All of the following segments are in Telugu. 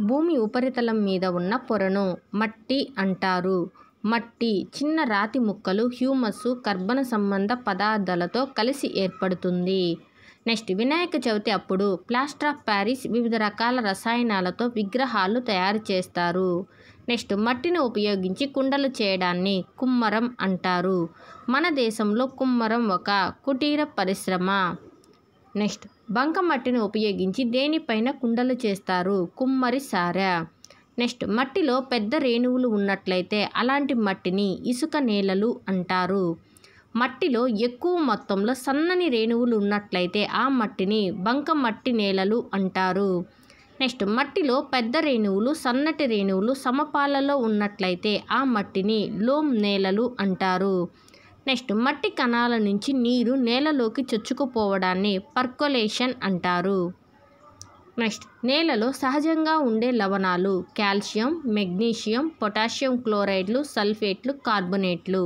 భూమి ఉపరితలం మీద ఉన్న పొరను మట్టి అంటారు. మట్టి చిన్న రాతి ముక్కలు, హ్యూమస్, కర్బన సంబంధ పదార్థాలతో కలిసి ఏర్పడుతుంది. నెక్స్ట్, వినాయక చవితి అప్పుడు ప్లాస్టర్ ఆఫ్ ప్యారిస్ వివిధ రకాల రసాయనాలతో విగ్రహాలు తయారు చేస్తారు. నెక్స్ట్, మట్టిని ఉపయోగించి కుండలు చేయడాన్ని కుమ్మరం అంటారు. మన దేశంలో కుమ్మరం ఒక కుటీర పరిశ్రమ. నెక్స్ట్, బంకమట్టిని ఉపయోగించి దేనిపైన కుండలు చేస్తారు? కుమ్మరి సారె. నెక్స్ట్, మట్టిలో పెద్ద రేణువులు ఉన్నట్లయితే అలాంటి మట్టిని ఇసుక నేలలు అంటారు. మట్టిలో ఎక్కువ మొత్తంలో సన్నని రేణువులు ఉన్నట్లయితే ఆ మట్టిని బంకమట్టి నేలలు అంటారు. నెక్స్ట్, మట్టిలో పెద్ద రేణువులు, సన్నటి రేణువులు సమపాలలో ఉన్నట్లయితే ఆ మట్టిని లోమ్ నేలలు అంటారు. నెక్స్ట్, మట్టి కణాల నుంచి నీరు నేలలోకి చొచ్చుకుపోవడాన్ని పర్కొలేషన్ అంటారు. నెక్స్ట్, నేలలో సహజంగా ఉండే లవణాలు కాల్షియం, మెగ్నీషియం, పొటాషియం క్లోరైడ్లు, సల్ఫేట్లు, కార్బొనేట్లు.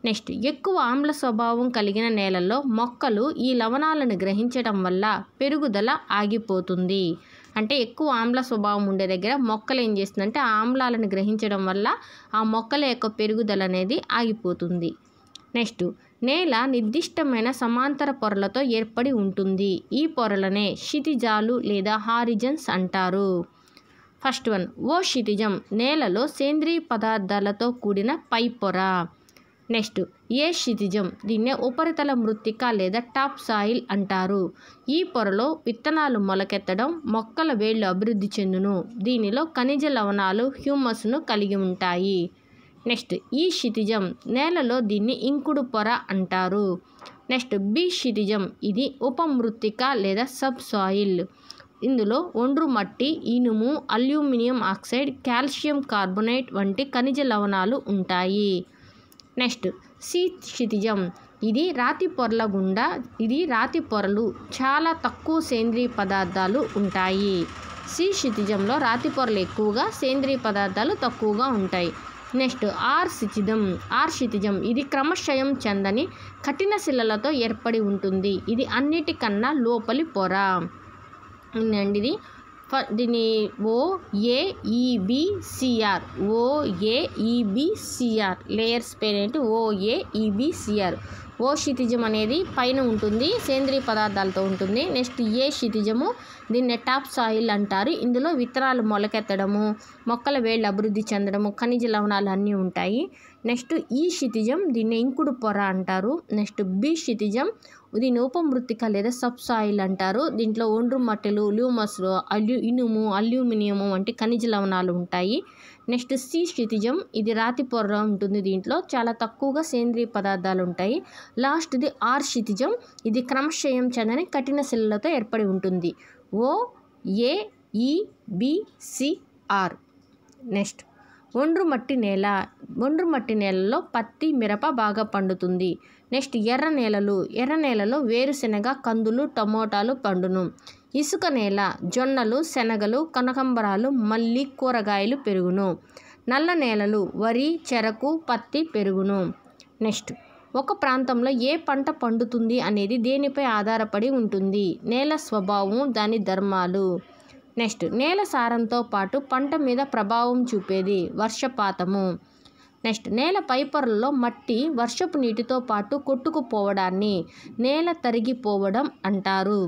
నెక్స్ట్, ఎక్కువ ఆమ్ల స్వభావం కలిగిన నేలల్లో మొక్కలు ఈ లవణాలను గ్రహించడం వల్ల పెరుగుదల ఆగిపోతుంది. అంటే ఎక్కువ ఆమ్ల స్వభావం ఉండే దగ్గర మొక్కలు ఏం చేస్తుందంటే ఆ ఆమ్లాలను గ్రహించడం వల్ల ఆ మొక్కల యొక్క పెరుగుదల అనేది ఆగిపోతుంది. నెక్స్ట్, నేల నిర్దిష్టమైన సమాంతర పొరలతో ఏర్పడి ఉంటుంది. ఈ పొరలనే క్షితిజాలు లేదా హారిజన్స్ అంటారు. ఫస్ట్ వన్, ఓ క్షితిజం నేలలో సేంద్రీయ పదార్థాలతో కూడిన పై పొర. నెక్స్ట్, ఏ క్షితిజం దీన్నే ఉపరితల మృత్తిక లేదా టాప్ సాయిల్ అంటారు. ఈ పొరలో విత్తనాలు మొలకెత్తడం, మొక్కల వేళ్ళు అభివృద్ధి చెందును. దీనిలో ఖనిజ లవణాలు, హ్యూమస్ను కలిగి ఉంటాయి. నెక్స్ట్, ఈ క్షితిజం నేలలో దీన్ని ఇంకుడు పొర అంటారు. నెక్స్ట్, బి క్షితిజం ఇది ఉపమృత్తిక లేదా సబ్ సాయిల్. ఇందులో ఒండ్రు మట్టి, ఇనుము, అల్యూమినియం ఆక్సైడ్, కాల్షియం కార్బొనేట్ వంటి ఖనిజ లవణాలు ఉంటాయి. నెక్స్ట్, సి క్షితిజం ఇది రాతి పొరలు చాలా తక్కువ సేంద్రీయ పదార్థాలు ఉంటాయి. సి క్షితిజంలో రాతి పొరలు ఎక్కువగా, సేంద్రీయ పదార్థాలు తక్కువగా ఉంటాయి. నెక్స్ట్, ఆర్ క్షితిజం ఇది క్రమక్షయం చెందని కఠిన శిలలతో ఏర్పడి ఉంటుంది. ఇది అన్నిటికన్నా లోపలి పొర. ఇది దీని OAEBCR లేయర్స్ పేరేంటి? OAEBCR. ఓ క్షితిజం అనేది పైన ఉంటుంది, సేంద్రీయ పదార్థాలతో ఉంటుంది. నెక్స్ట్, ఏ క్షితిజము దీన్ని టాప్ సాయిల్ అంటారు. ఇందులో విత్తనాలు మొలకెత్తడము, మొక్కల వేళ్ళు అభివృద్ధి చెందడము, ఖనిజ లవణాలు అన్నీ ఉంటాయి. నెక్స్ట్, ఈ క్షితిజం దీన్ని ఇంకుడు పొర అంటారు. నెక్స్ట్, బి క్షితిజం దీన్ని ఉపమృత్తిక లేదా సబ్ సాయిల్ అంటారు. దీంట్లో ఒండ్రు మట్టలు, హ్యూమస్, ఇనుము, అల్యూమినియము వంటి ఖనిజ లవణాలు ఉంటాయి. నెక్స్ట్, సి క్షితిజం ఇది రాతి పొర ఉంటుంది. దీంట్లో చాలా తక్కువగా సేంద్రీయ పదార్థాలు ఉంటాయి. లాస్ట్ది ఆర్ క్షితిజం ఇది క్రమక్షయం చెందని కఠిన శిలలతో ఏర్పడి ఉంటుంది. OAEBCR. నెక్స్ట్, ఒండ్రు మట్టి నేలలో పత్తి, మిరప బాగా పండుతుంది. నెక్స్ట్, ఎర్ర నేలలో వేరుశెనగ, కందులు, టమోటాలు పండును. ఇసుక నేల జొన్నలు, శనగలు, కనకాంబరాలు, మల్లి, కూరగాయలు పెరుగును. నల్ల నేలలు వరి, చెరకు, పత్తి పెరుగును. నెక్స్ట్, ఒక ప్రాంతంలో ఏ పంట పండుతుంది అనేది దేనిపై ఆధారపడి ఉంటుంది? నేల స్వభావం, దాని ధర్మాలు. నెక్స్ట్, నేల సారంతో పాటు పంట మీద ప్రభావం చూపేది వర్షపాతము. నెక్స్ట్, నేల పైపొరల్లో మట్టి వర్షపు నీటితో పాటు కొట్టుకుపోవడాన్ని నేల తరిగిపోవడం అంటారు.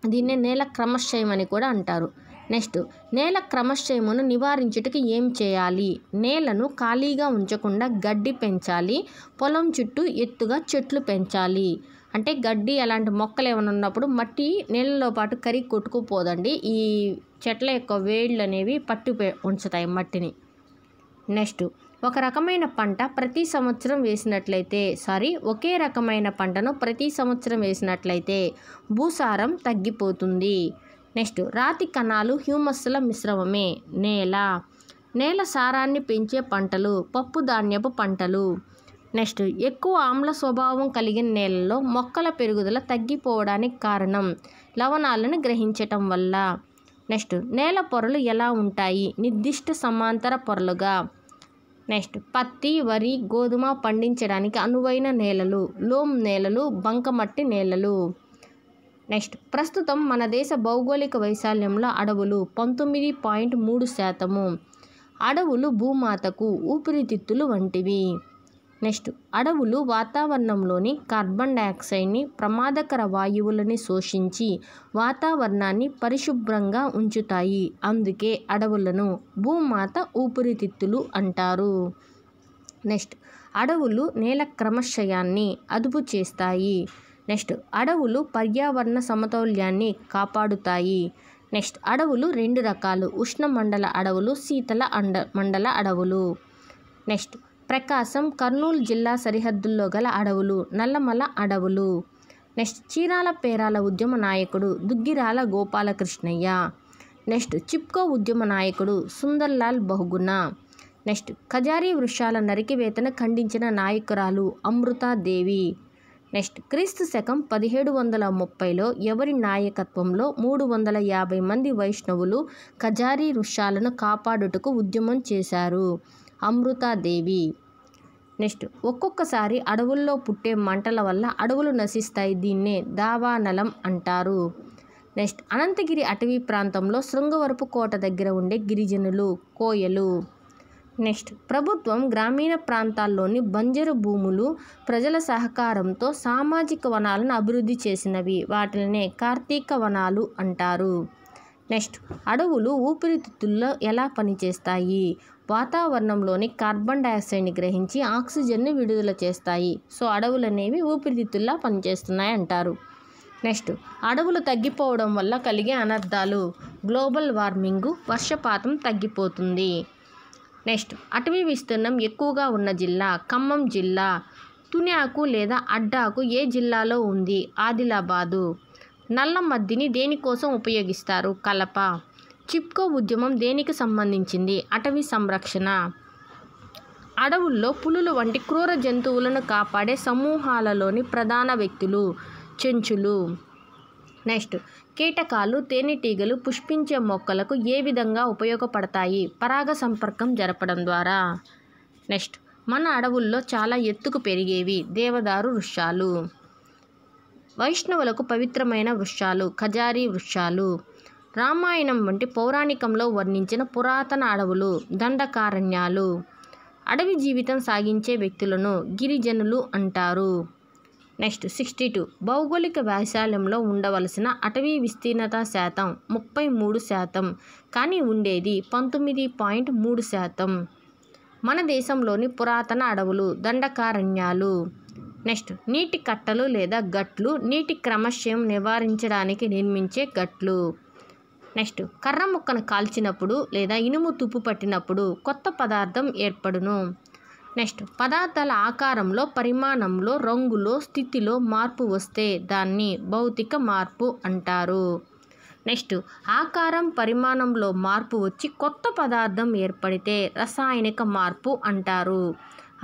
దీన్నే నేల క్రమక్షయం అని కూడా అంటారు. నెక్స్ట్, నేల క్రమక్షయమును నివారించుటకు ఏం చేయాలి? నేలను ఖాళీగా ఉంచకుండా గడ్డి పెంచాలి. పొలం చుట్టూ ఎత్తుగా చెట్లు పెంచాలి. అంటే గడ్డి అలాంటి మొక్కలు ఏమైనా ఉన్నప్పుడు మట్టి నీళ్ళలో పాటు కరిగి కొట్టుకుపోదండి. ఈ చెట్ల యొక్క వేళ్ళు అనేవి పట్టి ఉంచుతాయి మట్టిని. నెక్స్ట్, ఒకే రకమైన పంటను ప్రతి సంవత్సరం వేసినట్లయితే భూసారం తగ్గిపోతుంది. నెక్స్ట్, రాతి కణాలు, హ్యూమస్ల మిశ్రమమే నేల సారాన్ని పెంచే పంటలు పప్పు ధాన్యపు పంటలు. నెక్స్ట్, ఎక్కువ ఆమ్ల స్వభావం కలిగిన నేలల్లో మొక్కల పెరుగుదల తగ్గిపోవడానికి కారణం లవణాలను గ్రహించటం వల్ల. నెక్స్ట్, నేల పొరలు ఎలా ఉంటాయి? నిర్దిష్ట సమాంతర పొరలుగా. నెక్స్ట్, పత్తి, వరి, గోధుమ పండించడానికి అనువైన నేలలు లోమ్ నేలలు, బంకమట్టి నేలలు. నెక్స్ట్ ప్రస్తుతం మన దేశ భౌగోళిక వైశాల్యంలో అడవులు 19.3%. అడవులు భూమాతకు ఊపిరితిత్తులు వంటివి. నెక్స్ట్ అడవులు వాతావరణంలోని కార్బన్ డయాక్సైడ్ని, ప్రమాదకర వాయువులని శోషించి వాతావరణాన్ని పరిశుభ్రంగా ఉంచుతాయి. అందుకే అడవులను భూమాత ఊపిరితిత్తులు అంటారు. నెక్స్ట్ అడవులు నేల క్రమక్షయాన్ని అదుపు చేస్తాయి. నెక్స్ట్ అడవులు పర్యావరణ సమతౌల్యాన్ని కాపాడుతాయి. నెక్స్ట్ అడవులు 2 రకాలు: ఉష్ణమండల అడవులు, శీతల మండల అడవులు. నెక్స్ట్ ప్రకాశం, కర్నూలు జిల్లా సరిహద్దుల్లో గల అడవులు నల్లమల అడవులు. నెక్స్ట్ చీరాల పేరాల ఉద్యమ నాయకుడు దుగ్గిరాల గోపాలకృష్ణయ్య. నెక్స్ట్ చిప్కో ఉద్యమ నాయకుడు సుందర్లాల్ బహుగుణ. నెక్స్ట్ ఖజారీ వృక్షాల నరికివేతను ఖండించిన నాయకురాలు అమృతాదేవి. నెక్స్ట్ క్రీస్తు శకం 1730లో ఎవరి నాయకత్వంలో 350 మంది వైష్ణవులు ఖజారీ వృక్షాలను కాపాడుటకు ఉద్యమం చేశారు? అమృతాదేవి. నెక్స్ట్ ఒక్కొక్కసారి అడవుల్లో పుట్టే మంటల వల్ల అడవులు నశిస్తాయి. దీన్నే దావానలం అంటారు. నెక్స్ట్ అనంతగిరి అటవీ ప్రాంతంలో శృంగవరపు కోట దగ్గర ఉండే గిరిజనులు కోయలు. నెక్స్ట్ ప్రభుత్వం గ్రామీణ ప్రాంతాల్లోని బంజరు భూములు ప్రజల సహకారంతో సామాజిక వనాలను అభివృద్ధి చేసినవి. వాటినే కార్తీక వనాలు అంటారు. నెక్స్ట్ అడవులు ఊపిరితిత్తుల్లో ఎలా పనిచేస్తాయి? వాతావరణంలోని కార్బన్ డయాక్సైడ్ని గ్రహించి ఆక్సిజన్ని విడుదల చేస్తాయి. సో అడవులు అనేవి ఊపిరితిత్తుల్లా పనిచేస్తున్నాయి అంటారు. నెక్స్ట్ అడవులు తగ్గిపోవడం వల్ల కలిగే అనర్థాలు: గ్లోబల్ వార్మింగ్, వర్షపాతం తగ్గిపోతుంది. నెక్స్ట్ అటవీ విస్తీర్ణం ఎక్కువగా ఉన్న జిల్లా ఖమ్మం జిల్లా. తునియాకు లేదా అడ్డాకు ఏ జిల్లాలో ఉంది? ఆదిలాబాదు. నల్ల మద్దిని దేనికోసం ఉపయోగిస్తారు? కలప. చిప్కో ఉద్యమం దేనికి సంబంధించింది? అటవీ సంరక్షణ. అడవుల్లో పులులు వంటి క్రూర జంతువులను కాపాడే సమూహాలలోని ప్రధాన వ్యక్తులు చెంచులు. నెక్స్ట్ కీటకాలు, తేనెటీగలు పుష్పించే మొక్కలకు ఏ విధంగా ఉపయోగపడతాయి? పరాగ సంపర్కం జరపడం ద్వారా. నెక్స్ట్ మన అడవుల్లో చాలా ఎత్తుకు పెరిగేవి దేవదారు వృక్షాలు. వైష్ణవులకు పవిత్రమైన వృక్షాలు ఖజారీ వృక్షాలు. రామాయణం వంటి పౌరాణికంలో వర్ణించిన పురాతన అడవులు దండకారణ్యాలు. అడవి జీవితం సాగించే వ్యక్తులను గిరిజనులు అంటారు. నెక్స్ట్ 62 భౌగోళిక వైశాల్యంలో ఉండవలసిన అటవీ విస్తీర్ణత శాతం 33%, కానీ ఉండేది 19.3%. మన దేశంలోని పురాతన అడవులు దండకారణ్యాలు. నెక్స్ట్ నీటి కట్టలు లేదా గట్లు, నీటి క్రమక్షయం నివారించడానికి నిర్మించే గట్లు. నెక్స్ట్ కర్ర ముక్కను కాల్చినప్పుడు లేదా ఇనుము తుప్పు పట్టినప్పుడు కొత్త పదార్థం ఏర్పడును. నెక్స్ట్ పదార్థాల ఆకారంలో, పరిమాణంలో, రంగులో, స్థితిలో మార్పు వస్తే దాన్ని భౌతిక మార్పు అంటారు. నెక్స్ట్ ఆకారం, పరిమాణంలో మార్పు వచ్చి కొత్త పదార్థం ఏర్పడితే రసాయనిక మార్పు అంటారు.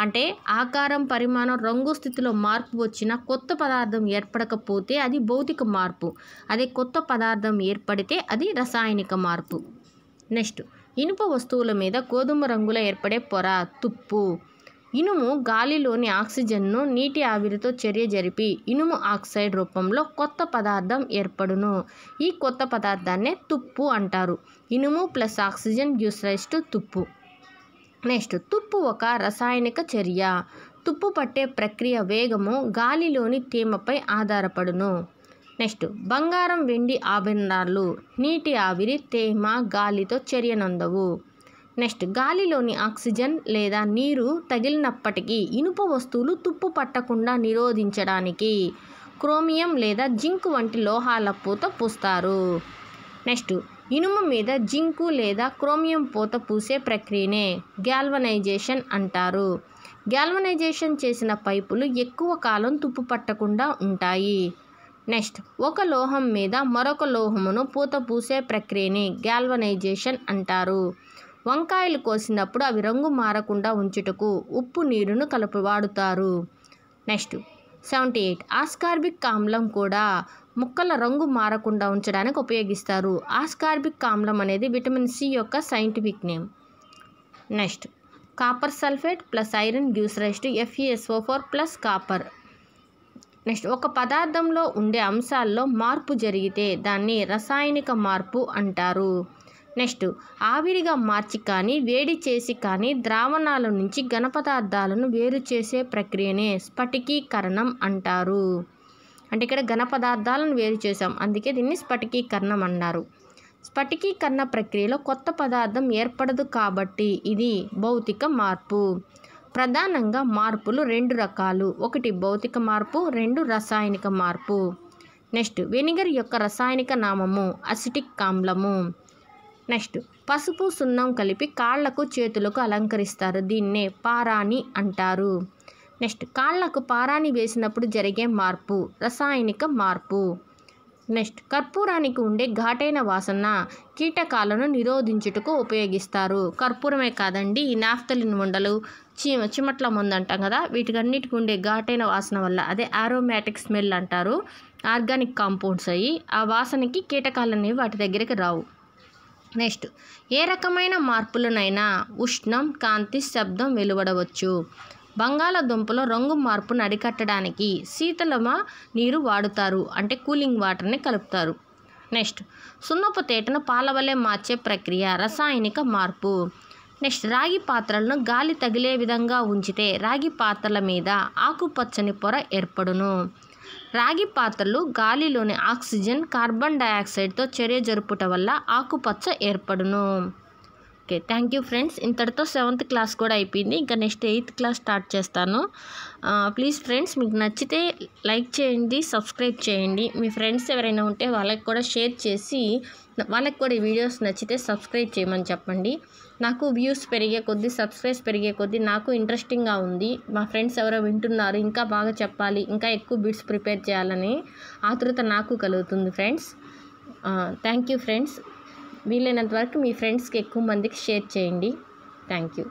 అంటే ఆకారం, పరిమాణం, రంగు, స్థితిలో మార్పు వచ్చిన కొత్త పదార్థం ఏర్పడకపోతే అది భౌతిక మార్పు. అదే కొత్త పదార్థం ఏర్పడితే అది రసాయనిక మార్పు. నెక్స్ట్ ఇనుప వస్తువుల మీద గోధుమ రంగులో ఏర్పడే పొర తుప్పు. ఇనుము గాలిలోని ఆక్సిజన్ను నీటి ఆవిరితో చర్య జరిపి ఇనుము ఆక్సైడ్ రూపంలో కొత్త పదార్థం ఏర్పడును. ఈ కొత్త పదార్థాన్నే తుప్పు అంటారు. ఇనుము plus oxygen gives rise to తుప్పు. నెక్స్ట్ తుప్పు ఒక రసాయనిక చర్య. తుప్పు పట్టే ప్రక్రియ వేగము గాలిలోని తేమపై ఆధారపడును. నెక్స్ట్ బంగారం, వెండి ఆభరణాలు నీటి ఆవిరి, తేమ, గాలితో చర్యనందవు. నెక్స్ట్ గాలిలోని ఆక్సిజన్ లేదా నీరు తగిలినప్పటికీ ఇనుప వస్తువులు తుప్పు పట్టకుండా నిరోధించడానికి క్రోమియం లేదా జింక్ వంటి లోహాల పూత పూస్తారు. నెక్స్ట్ ఇనుము మీద జింకు లేదా క్రోమియం పూత పూసే ప్రక్రియనే గ్యాల్వనైజేషన్ అంటారు. గ్యాల్వనైజేషన్ చేసిన పైపులు ఎక్కువ కాలం తుప్పు పట్టకుండా ఉంటాయి. నెక్స్ట్ ఒక లోహం మీద మరొక లోహమును పూత పూసే ప్రక్రియని గ్యాల్వనైజేషన్ అంటారు. వంకాయలు కోసినప్పుడు అవి రంగు మారకుండా ఉంచుటకు ఉప్పు నీరును వాడుతారు. నెక్స్ట్ 78 ఆస్కార్బిక్ ఆమ్లం కూడా ముక్కల రంగు మారకుండా ఉంచడానికి ఉపయోగిస్తారు. ఆస్కార్బిక్ ఆమ్లం అనేది విటమిన్ సి యొక్క scientific name. Next copper sulphate plus iron gives rise to FeSO4 plus copper. Next ఒక పదార్థంలో ఉండే అంశాల్లో మార్పు జరిగితే దాన్ని రసాయనిక మార్పు అంటారు. నెక్స్ట్ ఆవిరిగా మార్చి కానీ వేడి చేసి కానీ ద్రావణాల నుంచి ఘన పదార్థాలను వేరు చేసే ప్రక్రియనే స్ఫటికీకరణం అంటారు. అంటే ఇక్కడ ఘన పదార్థాలను వేరు చేసాం, అందుకే దీన్ని స్ఫటికీకరణం అన్నారు. స్ఫటికీకరణ ప్రక్రియలో కొత్త పదార్థం ఏర్పడదు కాబట్టి ఇది భౌతిక మార్పు. ప్రధానంగా మార్పులు 2 రకాలు, 1 భౌతిక మార్పు, 2 రసాయనిక మార్పు. నెక్స్ట్ వెనిగర్ యొక్క రసాయనిక నామము అసిటిక్ ఆమ్లము. నెక్స్ట్ పసుపు సున్నం కలిపి కాళ్లకు చేతులకు అలంకరిస్తారు, దీన్నే పారాణి అంటారు. నెక్స్ట్ కాళ్లకు పారాణి వేసినప్పుడు జరిగే మార్పు రసాయనిక మార్పు. నెక్స్ట్ కర్పూరానికి ఉండే ఘాటైన వాసన కీటకాలను నిరోధించుటకు ఉపయోగిస్తారు. కర్పూరమే కాదండి, ఈ నాఫ్తలిన్ ఉండలు, చిమట్ల మందు అంటాం కదా, వీటికన్నిటికి ఉండే ఘాటైన వాసన వల్ల, అదే ఆరోమాటిక్ స్మెల్ అంటారు, ఆర్గానిక్ కాంపౌండ్స్ అయ్యి ఆ వాసనకి కీటకాలు అనేవి వాటి దగ్గరికి రావు. నెక్స్ట్ ఏ రకమైన మార్పులనైనా ఉష్ణం, కాంతి, శబ్దం వెలువడవచ్చు. బంగాళాదుంపలో రంగు మార్పును అరికట్టడానికి శీతలమ నీరు వాడుతారు, అంటే కూలింగ్ వాటర్ని కలుపుతారు. నెక్స్ట్ సున్నపు తేటను పాల వలె మార్చే ప్రక్రియ రసాయనిక మార్పు. నెక్స్ట్ రాగి పాత్రలను గాలి తగిలే విధంగా ఉంచితే రాగి పాత్రల మీద ఆకుపచ్చని పొర ఏర్పడును. రాగి పాత్రలు గాలిలోని ఆక్సిజన్, కార్బన్ డయాక్సైడ్తో చర్య జరుపుట వల్ల ఆకుపచ్చ ఏర్పడును. Okay, thank you friends. ఇంతటితో 7th క్లాస్ కూడా అయిపోయింది. ఇంకా నెక్స్ట్ 8th క్లాస్ స్టార్ట్ చేస్తాను. ప్లీజ్ ఫ్రెండ్స్, మీకు నచ్చితే లైక్ చేయండి, సబ్స్క్రైబ్ చేయండి. మీ ఫ్రెండ్స్ ఎవరైనా ఉంటే వాళ్ళకి కూడా షేర్ చేసి వాళ్ళకి కూడా ఈ వీడియోస్ నచ్చితే సబ్స్క్రైబ్ చేయమని చెప్పండి. నాకు వ్యూస్ పెరిగే కొద్దీ, సబ్స్క్రైబ్స్ పెరిగే కొద్దీ నాకు ఇంట్రెస్టింగ్గా ఉంది. మా ఫ్రెండ్స్ ఎవరో వింటున్నారు, ఇంకా బాగా చెప్పాలి, ఇంకా ఎక్కువ బిట్స్ ప్రిపేర్ చేయాలని ఆతృత నాకు కలుగుతుంది ఫ్రెండ్స్. Thank you friends. వీలైనంత వరకు మీ ఫ్రెండ్స్కి ఎక్కువ మందికి షేర్ చేయండి. Thank you.